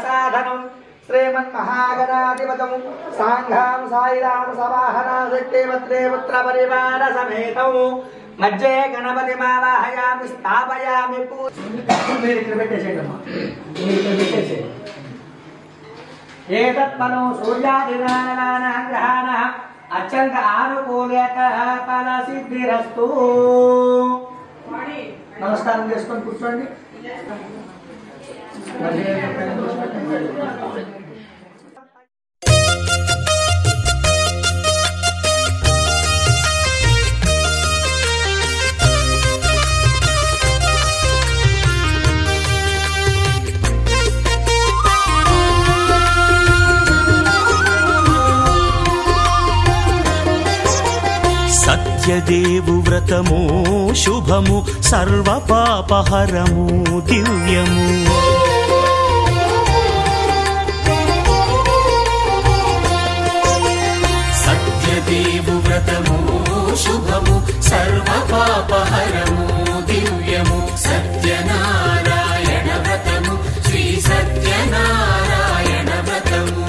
సాధనం శ్రీమన్మహాగణాధిపతం సాంఘాం సాయిరాం సవాహనాదిత్యవత్రే పుత్ర పరివార సమేతం మధ్యే గణపతి మావాహయామి స్థాపయామి మీరు ఇక్కడ పెట్టేసేయమ్మా మీరు ఇక్కడ పెట్టేసేయండి ఏతత్మనో సూర్యాదినాన గ్రహాణ అత్యంత ఆనుకూలత ఫల సిద్ధిరస్తు నమస్కారం చేసుకొని కూర్చోండి సత్యదేవు వ్రతము శుభము సర్వ పాపహరము దివ్యము సత్యదేవు వ్రతము శుభము సర్వ పాపహరము దివ్యము సత్యనారాయణ వ్రతము శ్రీ సత్యనారాయణ వ్రతము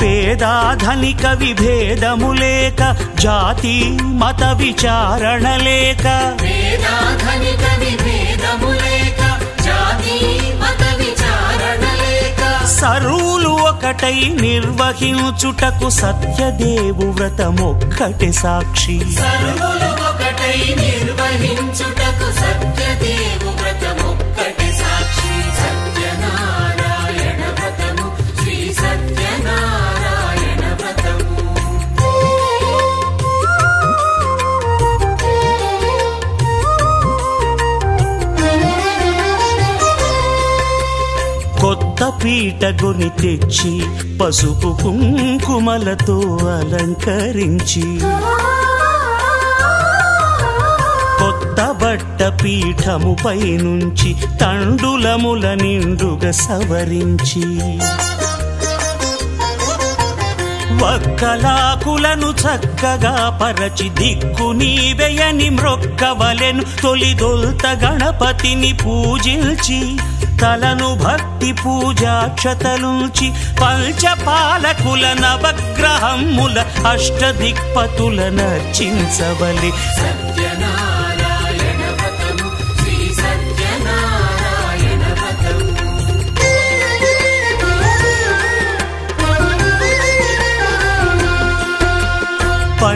పేదాధనిక విభేదము లేక జాతి మత విచారణ లేక పేదాధనిక విభేదము లేక జాతి మత విచారణ లేక సర్వులు ఒకటై నిర్వహించుటకు సత్యదేవు వ్రతమొక్కటి సాక్షి సర్వులు ఒకటై నిర్వహించుటకు సత్యదేవు వ్రతమొక్కటి సాక్షి సత్యనారాయణ వ్రతము శ్రీ సత్యనారాయణ వ్రతము కొత్త పీట కొని తెచ్చి పసుపు కుంకుమలతో అలంకరించి కొత్త బట్ట పీఠముపై నుంచి తండులముల నిండుగా సవరించి వక్కలాకులను చక్కగా పరచి దిక్కు నీవెయని మ్రొక్కవలెను తొలిదొల్త గణపతిని పూజించి తలను భక్తి పూజాక్షతలుంచి పంచపాలకుల నవగ్రహముల అష్టదిక్పతుల నర్చించవలె సత్యనారాయణ వ్రతము శ్రీ సత్యనారాయణ వ్రతము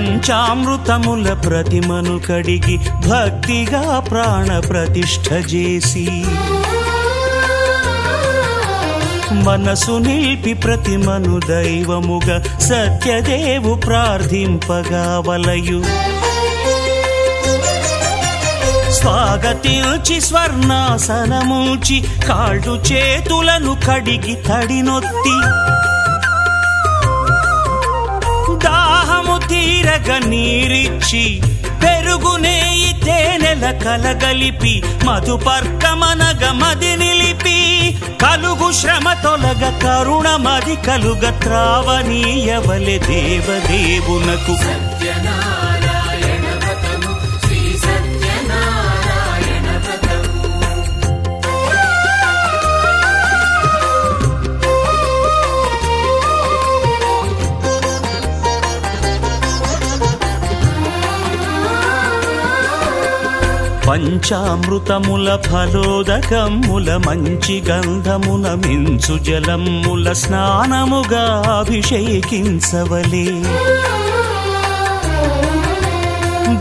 పంచామృతముల ప్రతిమను కడిగి భక్తిగా ప్రాణ ప్రతిష్ఠ చేసి మనసు నిలిపి ప్రతిమను దైవముగా సత్యదేవు ప్రార్థింపగా వలయు స్వాగతించి స్వర్ణాసనముంచి కాళ్ళు చేతులను కడిగి తడినొత్తి దాహము తీరగ నీరిచ్చి పెరుగు నేయి తేనెల కలగలిపి మధుపర్కమనగ మది నిలిపి కలుగు శ్రమ తొలగ కరుణ మది కలుగ త్రావనీయవలె దేవదేవునకు సత్యనారాయణ వ్రతము శ్రీ సత్యనారాయణ వ్రతము పంచామృతముల ఫలోదకముల మంచి గంధమున మించు జలముల స్నానముగా అభిషేకించవలే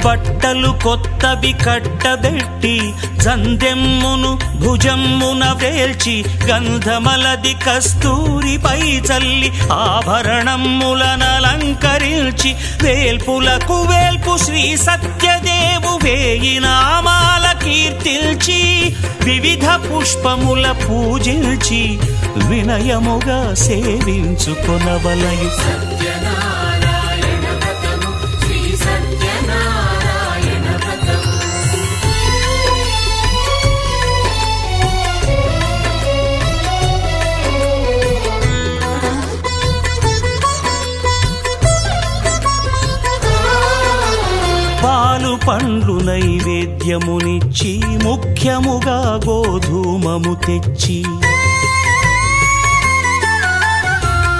బట్టలు కొత్తవి కట్టబెట్టి జందెమ్మును భుజమ్మున వేల్చి గంధమలది కస్తూరిపై చల్లి ఆభరణములనలంకరించి వేల్పులకు వేల్పు శ్రీ సత్యదేవు వేయి నామాల కీర్తిల్చి వివిధ పుష్పముల పూజించి వినయముగా సేవించుకొనవలయు సత్యనారాయణ వ్రతము శ్రీ సత్యనారాయణ వ్రతము పాలు పండ్లు నైవేద్యమునిచ్చి ముఖ్యముగా గోధూమము తెచ్చి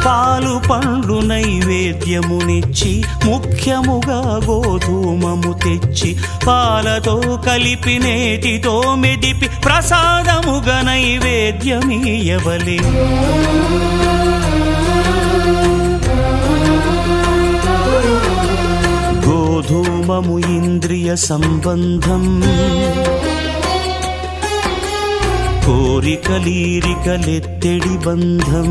పాలు పండ్లు నైవేద్యమునిచ్చి ముఖ్యముగా గోధూమము తెచ్చి పాలతో కలిపి నేతితో మెదిపి ప్రసాదముగా నైవేద్యమీయవలె. గోధూమము ఇంద్రియ సంబంధం కోరికలీరికలెత్తెడి బంధం.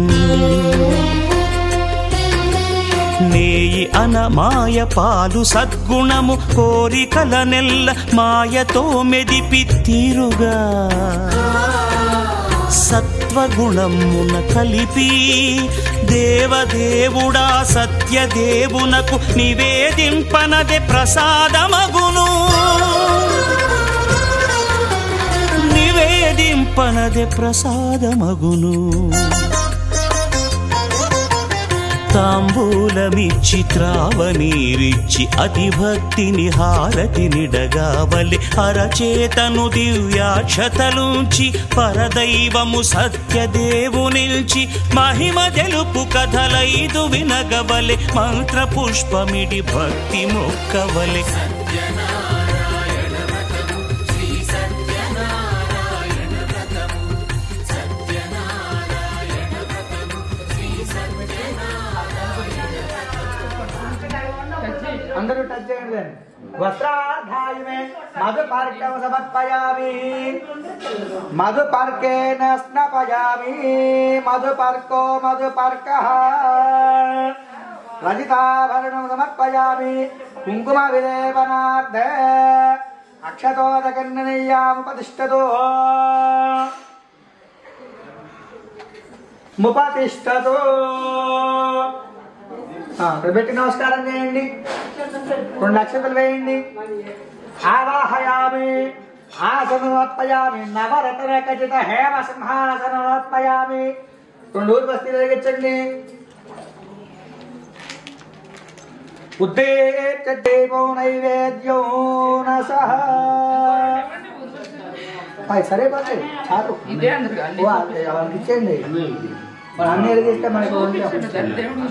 నేయి అనమాయ పాలు సద్గుణము కోరికల నెల్ల మాయతో మెదిపి తీరుగా సత్వగుణమున కలిపి దేవదేవుడా సత్యదేవునకు నివేదింపనదే ప్రసాదమగును. నివేదింపనదే ప్రసాదమగును. తాంబూలమిచ్చి త్రావనీరిచ్చి అతిభక్తిని హారతినిడగావలె. అరచేతను దివ్యాక్షతలుంచి పరదైవము సత్యదేవునిల్చి మహిమ తెలుపు కథలైదు వినగవలె. మంత్ర పుష్పమిడి భక్తి మొక్కవలె. అందరూ టచ్ చేయండి. వస్త్రాధాయుమే మధుపర్కం సమర్పయామి. మధుపర్కేన స్నపయామి. మధుపర్కో మధుపర్కః. రజితాభరణం సమర్పయామి. కుంకుమ విలేపనార్థే అక్షతోదకర్ణనీయాముపతిష్టతో ముపతిష్టతో. పెట్టి నమస్కారం చేయండి. 2 అక్షతలు వేయండి. ఆవాహయామి. ఆసనోత్పయామి. నవరత్న ఖచిత హేమ సింహాసనోత్పయామి. 2 ఊర్వశీలు వెలిగించండి. ఉద్దేశో నైవేద్యో నసః. సరే బాబు చాలు వాళ్ళకి ఇచ్చేయండి. మరి అన్ని వెలిగిస్తే మనకు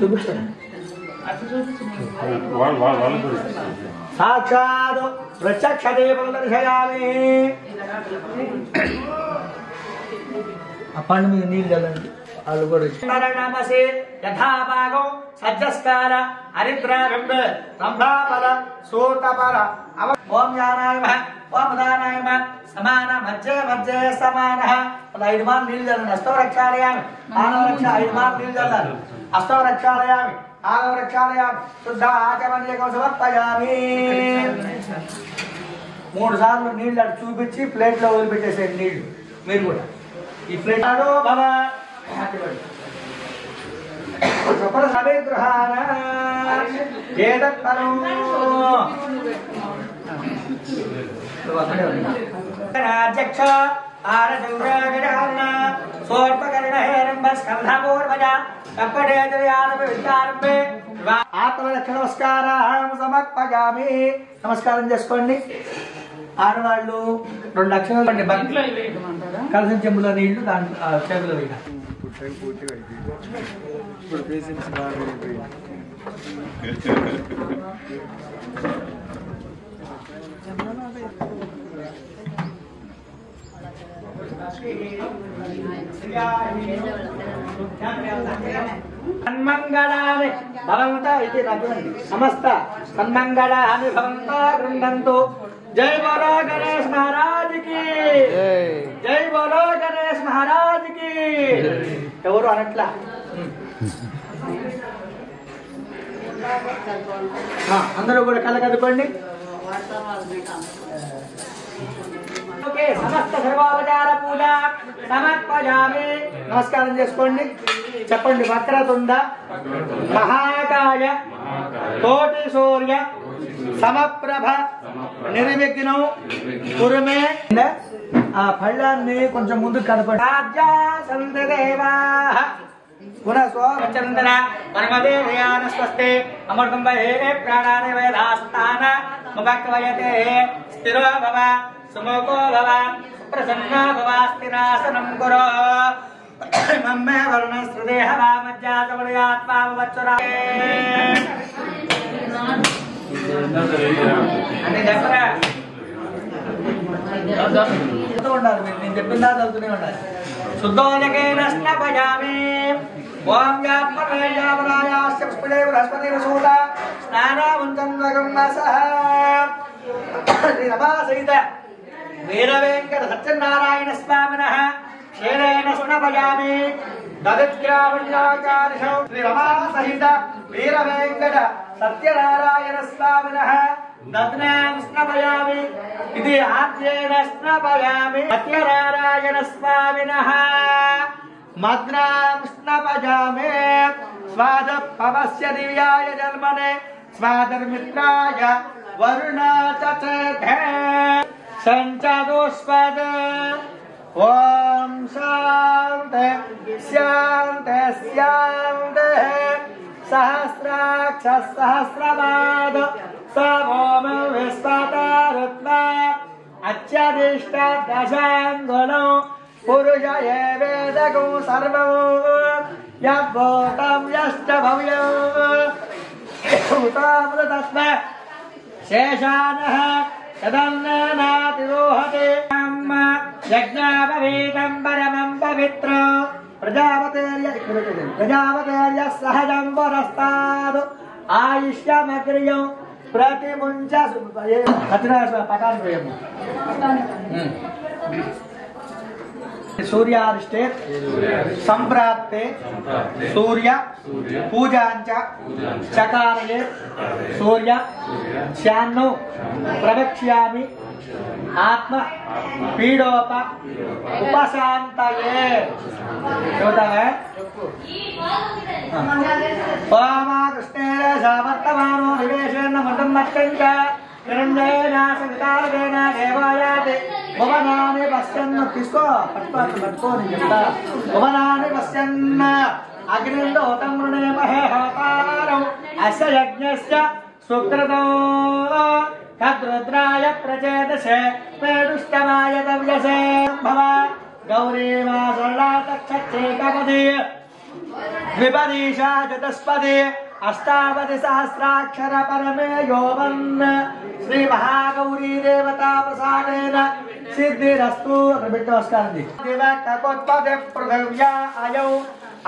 చూపించండి. సాక్షాత్ ప్రత్యక్షదేవం దర్శయామి. అప్పండి మీకు నీళ్ళు చల్లండి. వాళ్ళు కూడా నమసే యథాభాగం సజ్జస్కార హరిద్రాగంబ సంభాపల సూతపల ఓం యానాయ ఓం దానాయ సమాన మధ్య మధ్య సమాన. 5 మార్లు నీళ్ళు చల్లండి. అష్టవరక్షాలయామి. మానవ రక్ష 5 మార్లు నీళ్ళు చల్లాలి. అష్టవరక్షాలయామి. ఆగవరక్షాలయామి. శుద్ధ ఆచమనీయకం సమర్పయామి. 3 సార్లు నీళ్ళు అటు చూపించి ప్లేట్లో వదిలిపెట్టేసేయండి నీళ్లు. మీరు కూడా ఈ ప్లేట్ భవ సవిగృహాన ఏదత్తను అధ్యక్ష ఆరచంద్రగజాన సోర్పకరణ హేరంబ స్కంధపూర్వజ కప్పడేజయారంభే ఆత్మలక్ష నమస్కారం సమర్పయామి. నమస్కారం చేసుకోండి. ఆడవాళ్ళు 2 లక్షలు కలిసిన చెంబులో నీళ్లు దాంట్లో చెంబులో వేయాలి. సన్మంగళాని భవంత ఇది రఘునంది. సమస్త సన్మంగళాని భవంత గృహంతు. జై బోలో గణేష్ మహారాజ్ కి. జై బోలో గణేష్ మహారాజ్ కి. ఎవరు అనట్లా. అందరూ కూడా కళ్ళ కదుకోండి. సమస్త సర్వోపచార పూజ సమర్పయామి. నమస్కారం చేసుకోండి. చెప్పండి. వక్రతుండ మహాకాయ కోటి సూర్య సమప్రభ నిర్విఘ్నం కురుమే. ఆ పళ్ళాన్ని కొంచెం ముందుకు కదపండి. చంద్ర పరమదేవయాన స్వస్తే అమృతం హేరే ప్రాణాని వేదాస్థాన ముఖక్వయతే స్థిరో భవ సుముఖో భవ ప్రసన్నో భవ స్థిరాసనం కురో. మమ్మే వర్ణస్త్రదేహ వామజ్జాతమయాత్మావచ్చరా అంటే చెప్పరా ఉండాలి మీరు నేను చెప్పిందా చదువుతూనే ఉండాలి శుద్ధోదకేన స్నాపయామి ఓం యాత్మనేయావరాయాస్య పుష్పదేవ బృహస్పతివ సూత స్నానావంతం గంగసః శ్రీ రమా సహిత వీర వెంకట సత్యనారాయణ స్వామినః క్షీరేణ స్నాపయామి దరిద్రావణ్యాచార్యో శ్రీ రమా సహిత వీర వెంకట సత్యనారాయణ స్వామినః దత్నాం స్నాపయామి ఇది ఆద్యేన స్నాపయామి సత్యనారాయణ స్వామినః మద్నాం స్నాపయామి స్వాద పవస్య దివ్యాయ జన్మనే స్వాదర్మిత్రాయ వరుణాచే సంచదుస్పద ఓం శాంతి శాంతి శాంతి సహస్రాక్ష సహస్రపాద సోమ విశ్వతారుత్వ అత్యధిష్ట దశాంగులం పురుష వేదగం సర్వం యద్భూతం యశ్చ భవ్యం ఉతామృతత్వ శేషానః తదన్ననాతిరోహతే యజ్ఞాపవీతం పరమం పవిత్రం ప్రజాపతేర్య సహజం పురస్తాద్ ఆయుష్యమగ్రియం ప్రతిముంచ పటాన్ सूर्यारिष्टे संप्राप्ते सूर्य पूजांच चकारये सूर्य श्यान्नो प्रवक्ष्यामि आत्म पीडोप उपशांतये होता है ओमा कृष्णेन सावर्तमानो निवेशेन मृतं मत्कञ्च निरञ्जयेन संहितारेण देवायाते भुवनानि पश्यन् किसको पट्को नहीं जमता भुवनानि पश्यन् अग्निन्दोतं मृणेमहे होतारौ अस्य यज्ञस्य सुकृतो तद्रुद्राय प्रचेदसे पेडुष्टमाय तव्यसे भव गौरी मा सरलातक्षच्छेकपदी द्विपदीशा चतुष्पदी अष्टावधि सहस्राक्षर परमे योवन् श्री महागौरी देवता प्रसादेन सिद्धिरस्तु नमस्कार जी दिवकोत्पदे पृथिव्या अयौ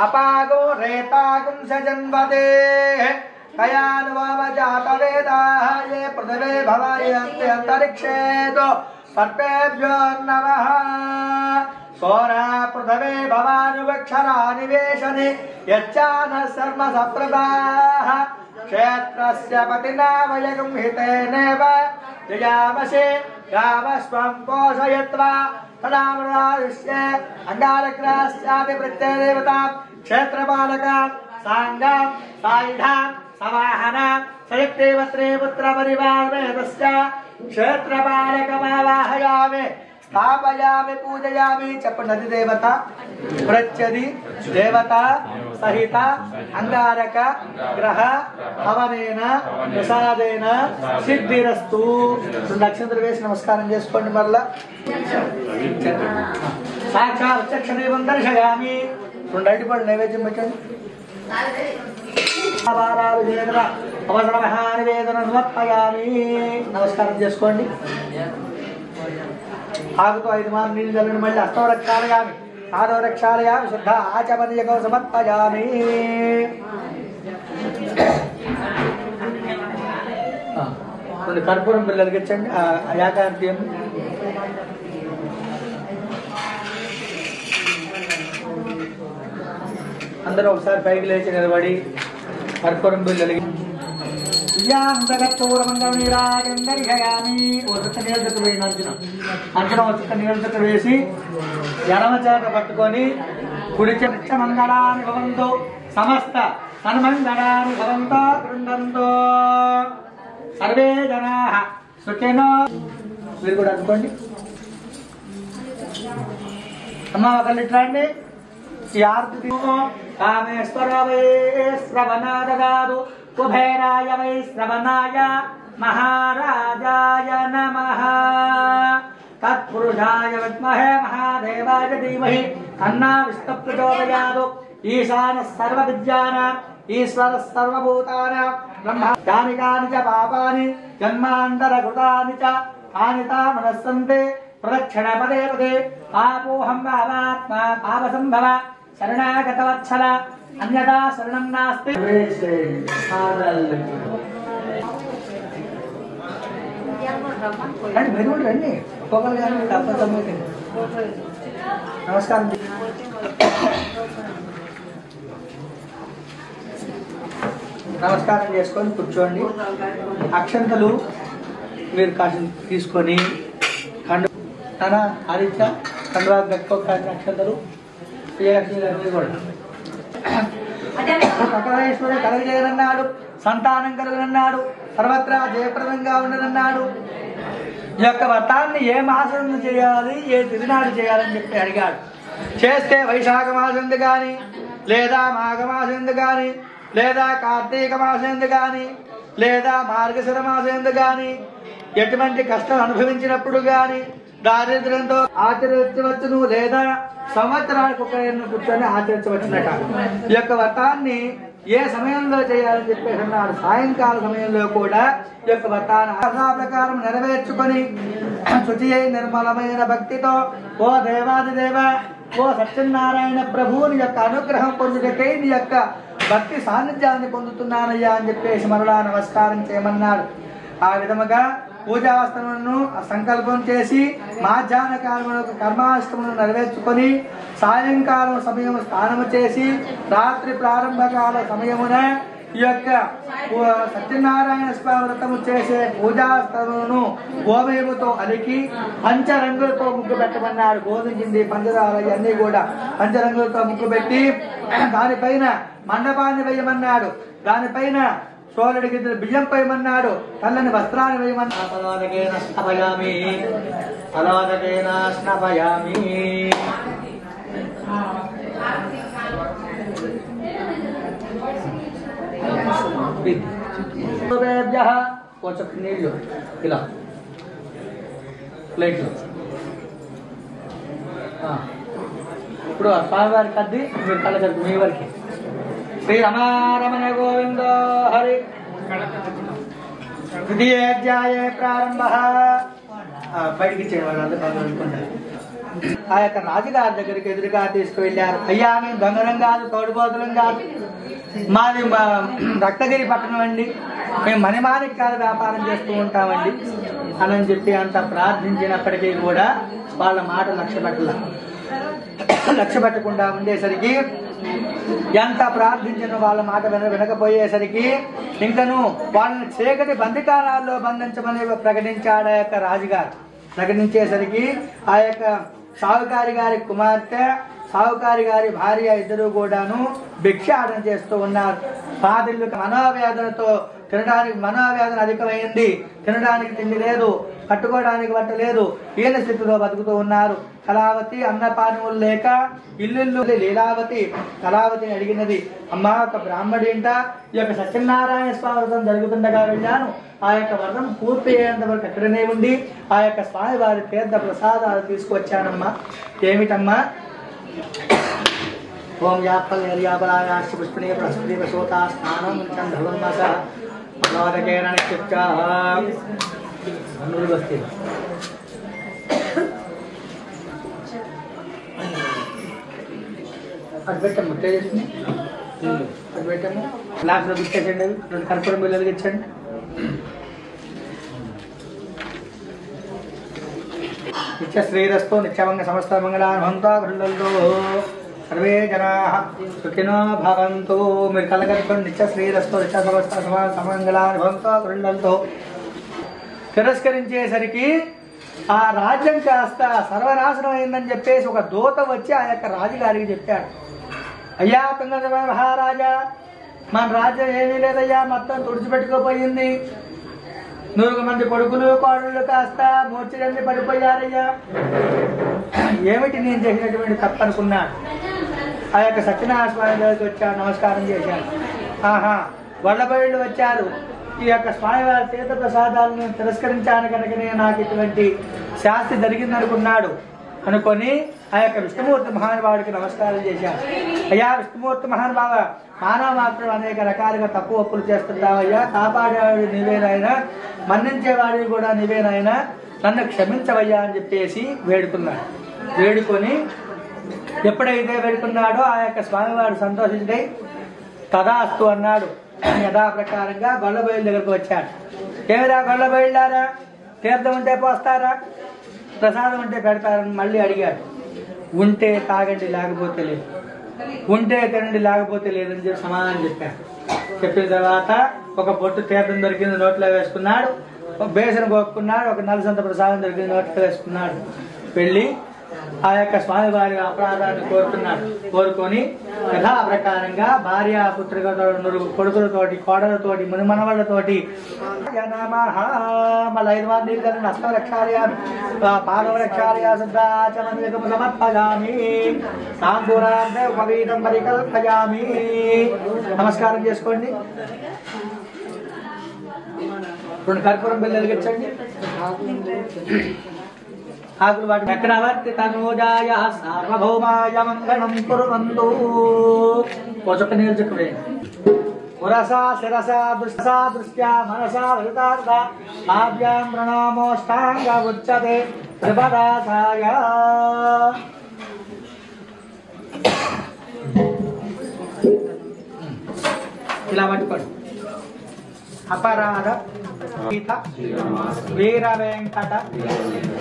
अपागो रेतागुं सजन्वते कयानुवावजातवेदाः ये पृथिवे भवन्ति अन्तरिक्षेतो सर्पेभ्यो नमः सोरा पृथ्वे भवानुवक्षरा निवेशने यच्चानः सर्व सप्रदाः क्षेत्रस्य पतिना वयगं हितेनेव यजामसे गावस्वं पोषयित्वा तदामृतायुष्य अङ्गारग्रहस्यापि प्रत्ययदेवतां क्षेत्रपालकां साङ्गां सायुधां सवाहनां सयुक्तेवत्रे पुत्रपरिवारमेतस्य क्षेत्रपालकमावाहयामि स्थापयामि पूजयामि चपनदि देवता प्रत्यदि देवता सहित अंगारक ग्रह हवनेन प्रसादेन सिद्धिरस्तु नक्षत्र वेश नमस्कारं చేసుకోండి మరలా సాక్షాత్ చక్షణేవం దర్శయామి రెండు అడిపడి నైవేద్యం పెట్టండి అవసర మహానివేదన సమర్పయామి నమస్కారం చేసుకోండి आगतो 5 मार्ग नील जलन मल्ल अष्टो रक्षालयामि आदो रक्षालयामि शुद्ध आचमनीयको समर्पयामि కొన్ని కర్పూరం బిళ్ళలు గిచ్చండి యాకాంత్యం అందరూ ఒకసారి పైకి లేచి నిలబడి కర్పూరం బిళ్ళలు అంచన వేసి ఎడమ చేత పట్టుకొని కుడి నిత్య మంగళాన్ని భవంతు సమస్త సన్మంగళాన్ని భవంతో కృండంతో సర్వే జనా సుఖినో మీరు కూడా అనుకోండి అమ్మ ఒకళ్ళు ఇట్లా అండి ఈ ఆర్తి కామేశ్వర వై శ్రవణాదగాదు కుబేరాయ వై శ్రవణాయ महाराजाय नमः तत्पुरुषाय विद्महे महादेवाय धीमहि तन्नो विष्णुः प्रचोदयात्। ईशानः सर्वविद्यानाम् ईश्वरः सर्वभूतानां ब्रह्मा। यानि कानि च पापानि जन्मान्तरकृतानि च तानि तामनस्सन्ति प्रदक्षिणे पदे पदे। पापोऽहं पापात्मा पापसम्भव शरणागतवत्सल अन्यथा शरणं नास्ति। नमस्कार నమస్కారం చేసుకొని కూర్చోండి. అక్షంతలు మీరు కాసిన తీసుకొని ఆదిత్య కండువా గట్టుకోకాల్సిన అక్షంతలు విజయలక్ష్మి కూడా సకలేశ్వర కలగజేయనన్నాడు, సంతానం కలుగునన్నాడు, సర్వత్రా జయప్రదంగా ఉండనన్నాడు. ఈ యొక్క వ్రతాన్ని ఏ మాసం చేయాలి, ఏ తిరునాడు చేయాలని చెప్పి అడిగాడు. చేస్తే వైశాఖ మాసం కానీ, లేదా మాఘమాసం కానీ, లేదా కార్తీక మాసం కానీ, లేదా మార్గశిర మాసం కానీ, ఎటువంటి కష్టం అనుభవించినప్పుడు కానీ దారిద్ర్యంతో ఆచరించవచ్చును, లేదా సంవత్సరానికి ఒక కూర్చొని ఆచరించవచ్చునట. ఈ యొక్క వ్రతాన్ని ఏ సమయంలో చేయాలని చెప్పేసి అన్నాడు. సాయంకాల సమయంలో కూడా ఈ యొక్క వ్రతాన్ని ప్రకారం నెరవేర్చుకొని శుచి నిర్మలమైన భక్తితో ఓ దేవాదిదేవ ఓ సత్యనారాయణ ప్రభువుని యొక్క అనుగ్రహం పొందుటకై నీ యొక్క భక్తి సాన్నిధ్యాన్ని పొందుతున్నానయ్యా అని చెప్పేసి మరలా నమస్కారం చేయమన్నాడు. ఆ విధముగా పూజావస్థలను సంకల్పం చేసి మాధ్యాహ్న కాలమున కర్మాష్టమును నెరవేర్చుకొని సాయంకాలం సమయం స్నానము చేసి రాత్రి ప్రారంభకాల సమయమున ఈ యొక్క సత్యనారాయణ స్వామి వ్రతము చేసే పూజాస్థలమును గోమయముతో అలికి పంచరంగులతో ముగ్గు పెట్టమన్నాడు. గోధుమగింది పంచదార ఇవన్నీ కూడా పంచరంగులతో ముగ్గు పెట్టి దానిపైన మండపాన్ని వేయమన్నాడు. దానిపైన సోలడికి బియ్యం పైమన్నాడు. తెల్లని వస్త్రాన్ని వేయమన్నాడు. కొంచెం నీళ్ళు ఇలా ప్లేట్లు. ఇప్పుడు స్వామివారికి అద్ది మీరు కళ్ళకి మీ వారికి శ్రీరమారమణ గోవింద హరి. ద్వితీయోధ్యాయే ప్రారంభ. బయటికి చేయవాళ్ళు అనుకుంటారు. ఆ యొక్క రాజుగారి దగ్గరికి ఎదురుగా తీసుకువెళ్ళారు. అయ్యా మేము దొంగలం కాదు, తోడుపోతులం కాదు, మాది రక్తగిరి పట్టణం అండి, మేము మణిమాణిక్యాల వ్యాపారం చేస్తూ ఉంటామండి అని చెప్పి అంత ప్రార్థించినప్పటికీ కూడా వాళ్ళ మాట లక్ష్య పెట్టకుండా ఉండేసరికి, ఎంత ప్రార్థించిన వాళ్ళ మాట వినకపోయేసరికి ఇంకను వాళ్ళని చీకటి బందికారాల్లో బంధించమని ప్రకటించాడు ఆ యొక్క రాజుగారు. ప్రకటించేసరికి ఆ యొక్క సావుకారి గారి కుమార్తె, సావుకారి గారి భార్య ఇద్దరు కూడాను భిక్షాటన చేస్తూ ఉన్నారు. పాదిళ్ళు మనోవేదనతో మనోవేదన అధికమైంది. తినడానికి తిండి లేదు, కట్టుకోవడానికి బట్ట లేదు, హీన స్థితిలో బతుకుతూ ఉన్నారు. కళావతి అన్నపానములు లేక ఇల్లు లీలావతి కళావతిని అడిగినది, అమ్మా ఒక బ్రాహ్మడింట ఈ యొక్క సత్యనారాయణ స్వామి వ్రతం జరుగుతుండగా వెళ్ళాను. ఆ యొక్క వ్రతం పూర్తి అయ్యేంత వరకు అక్కడనే ఉండి ఆ యొక్క స్వామి వారి తీర్థ ప్రసాదాలు తీసుకొచ్చానమ్మా. ఏమిటమ్మా? ఓం యాపల్యాపలాయాశ్చ పుష్పణీయ ప్రస్ఫుటీవ సోతా స్నానం ధర్మస మనోదకేన నిత్యా వస్తే అటు పెట్టమ్మ తేజస్ని అటు పెట్టమ్మ. గ్లాస్లో బిట్టేసండి, రెండు కర్పూరం బిల్లలు ఇచ్చండి. నిత్య శ్రీరస్తో నిత్యమంగ సమస్త మంగళానుభవంతో గృహంతో సర్వే జనా సుఖినో భవంతు. మీరు కలగట్టుకొని నిత్య శ్రీరస్తో నిత్య సమస్త సమంగళానుభవంతో గృహంతో. తిరస్కరించేసరికి ఆ రాజ్యం కాస్త సర్వనాశనం అయిందని చెప్పేసి ఒక దూత వచ్చి ఆ యొక్క రాజుగారికి చెప్పాడు. అయ్యా తుంగ మహారాజా, మన రాజ్యం ఏమీ లేదయ్యా, మొత్తం తుడిచిపెట్టుకోపోయింది. 100 మంది కొడుకులు కోడళ్ళు కాస్త మూర్ఛలన్నీ పడిపోయారయ్యా. ఏమిటి నేను చేసినటువంటి తప్పనుకున్నాడు. ఆ యొక్క సత్యనారాయణ స్వామి దగ్గరికి వచ్చాడు, నమస్కారం చేశాను. ఆహా వళ్ళబళ్ళు వచ్చారు, ఈ యొక్క స్వామివారి తీర్థ ప్రసాదాలను తిరస్కరించాను కనుకనే నాకు ఇటువంటి శాస్తి జరిగిందనుకున్నాడు అనుకొని ఆ యొక్క విష్ణుమూర్తి మహానుభావుడికి నమస్కారం చేశాను. అయ్యా విష్ణుమూర్తి మహానుభావ, మానవ మాత్రం అనేక రకాలుగా తప్పు ఒప్పులు చేస్తుంటావయ్యా, కాపాడేవాడు నీవేనాయనా, మన్నించేవాడివి కూడా నీవేనాయనా, నన్ను క్షమించవయ్యా అని చెప్పేసి వేడుకున్నాడు. వేడుకొని ఎప్పుడైతే వేడుకున్నాడో ఆ యొక్క స్వామివాడు సంతోషించై తదాస్తు అన్నాడు. యథాప్రకారంగా గొల్లబయలు దగ్గరకు వచ్చాడు. ఏమిరా గొల్లబయలులారా, తీర్థం ఉంటే పోస్తారా, ప్రసాదం ఉంటే పెడతారని మళ్ళీ అడిగాడు. ఉంటే తాగండి లేకపోతే లేదు, ఉంటే తినండి లేకపోతే లేదని చెప్పి సమాధానం చెప్పాడు. చెప్పిన తర్వాత ఒక పొట్టు తీర్థం దొరికింది, నోట్లో వేసుకున్నాడు. ఒక బేసన కోక్కున్నాడు. ఒక నలసంత ప్రసాదం దొరికింది, నోట్లో వేసుకున్నాడు. వెళ్ళి ఆ యొక్క స్వామివారి అపరాధాన్ని కోరుతున్నాడు. కోరుకొని యథాప్రకారంగా భార్య పుత్రికతో, కొడుకులతోటి, కోడలతోటి, మునిమనవాళ్ళతోటి మళ్ళీ 5 వారు నీళ్ళు కలిగిన హస్తం రక్షాలయామి, పాదవ రక్షాలయా శుద్ధాచమనికం సమర్పయామి, సాంపూరాంతే ఉపవీతం పరికల్పయామి. నమస్కారం చేసుకోండి. 2 కర్పూరం బిళ్ళలు వెలిగించండి. ఆకులు వాటి చక్రవర్తి తనూజాయ సార్వభౌమాయ మంగళం కుర్వంతు. ఒక నీళ్ళు చెక్కువేయండి. పురసా శిరసా దృశా దృష్ట్యా మనసా హృతార్థ ఆభ్యాం ప్రణామోష్టాంగ ఉచ్యతే త్రిపదాసాయ. ఇలా పట్టుకోండి. అపరాధ వీర వెంకట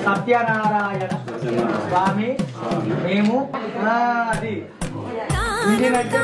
సత్యనారాయణ స్వామి మేము అది ఇంటినట్టే